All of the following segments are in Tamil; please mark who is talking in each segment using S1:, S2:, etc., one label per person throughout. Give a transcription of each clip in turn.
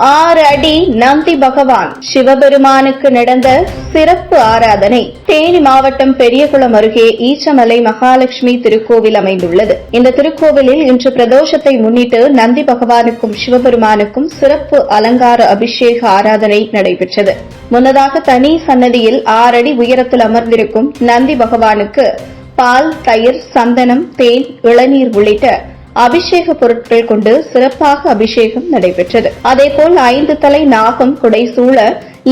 S1: 6 அடி நந்தி பகவான் சிவபெருமானுக்கு நடந்த சிறப்பு ஆராதனை. தேனி மாவட்டம் பெரியகுளம் அருகே ஈச்சமலை மகாலட்சுமி திருக்கோவில் அமைந்துள்ளது. இந்த திருக்கோவிலில் இன்று பிரதோஷத்தை முன்னிட்டு நந்தி பகவானுக்கும் சிவபெருமானுக்கும் சிறப்பு அலங்கார அபிஷேக ஆராதனை நடைபெற்றது. முன்னதாக தனி சன்னதியில் 6 அடி உயரத்தில் அமர்ந்திருக்கும் நந்தி பகவானுக்கு பால், தயிர், சந்தனம், தேன், இளநீர் உள்ளிட்ட அபிஷேக பொருட்கள் கொண்டு சிறப்பாக அபிஷேகம் நடைபெற்றது. அதேபோல் 5 தலை நாகம் குடைசூழ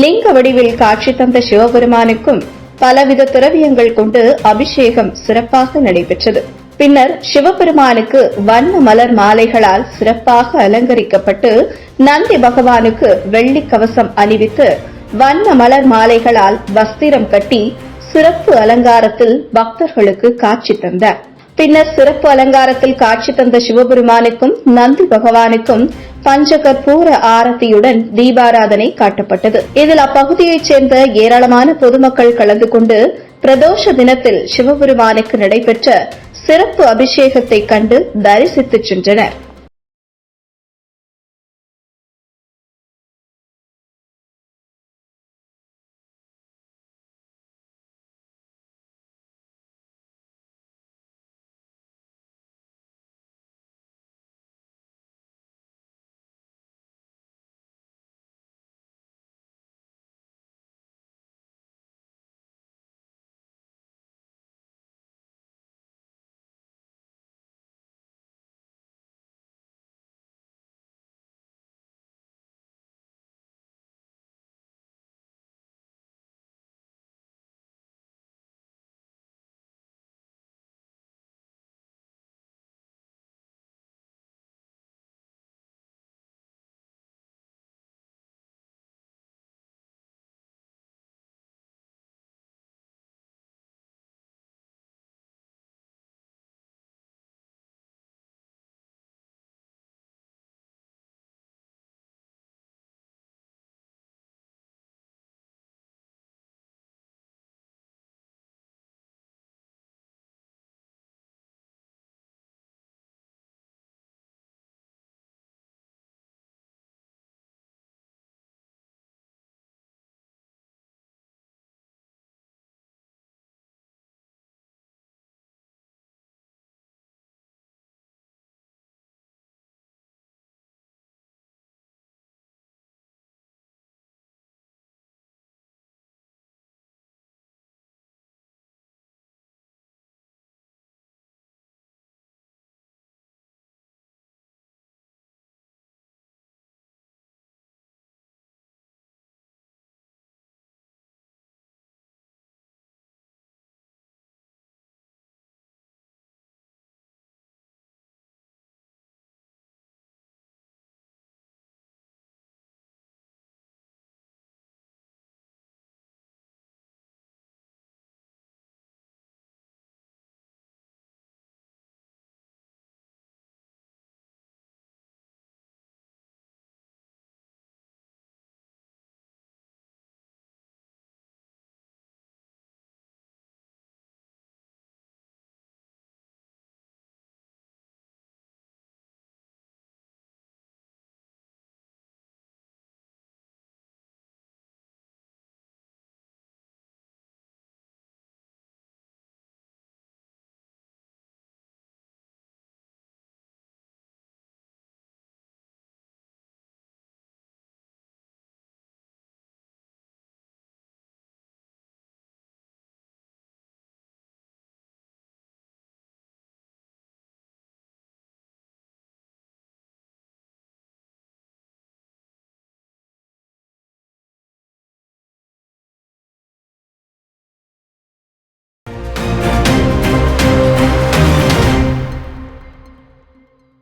S1: லிங்க வடிவில் காட்சி தந்த சிவபெருமானுக்கும் பலவித திரவியங்கள் கொண்டு அபிஷேகம் சிறப்பாக நடைபெற்றது. பின்னர் சிவபெருமானுக்கு வண்ண மலர் மாலைகளால் சிறப்பாக அலங்கரிக்கப்பட்டு நந்தி பகவானுக்கு வெள்ளி கவசம் அணிவித்து வண்ண மலர் மாலைகளால் வஸ்திரம் கட்டி சிறப்பு அலங்காரத்தில் பக்தர்களுக்கு காட்சி தந்தார். பின்னர் சிறப்பு அலங்காரத்தில் காட்சி தந்த சிவபெருமானுக்கும் நந்தி பகவானுக்கும் பஞ்சகற்பூர ஆரத்தியுடன் தீபாராதனை காட்டப்பட்டது. இதில் அப்பகுதியைச் சேர்ந்த ஏராளமான பொதுமக்கள் கலந்து கொண்டு பிரதோஷ தினத்தில் சிவபெருமானுக்கு நடைபெற்ற சிறப்பு அபிஷேகத்தை கண்டு தரிசித்துச் சென்றனர்.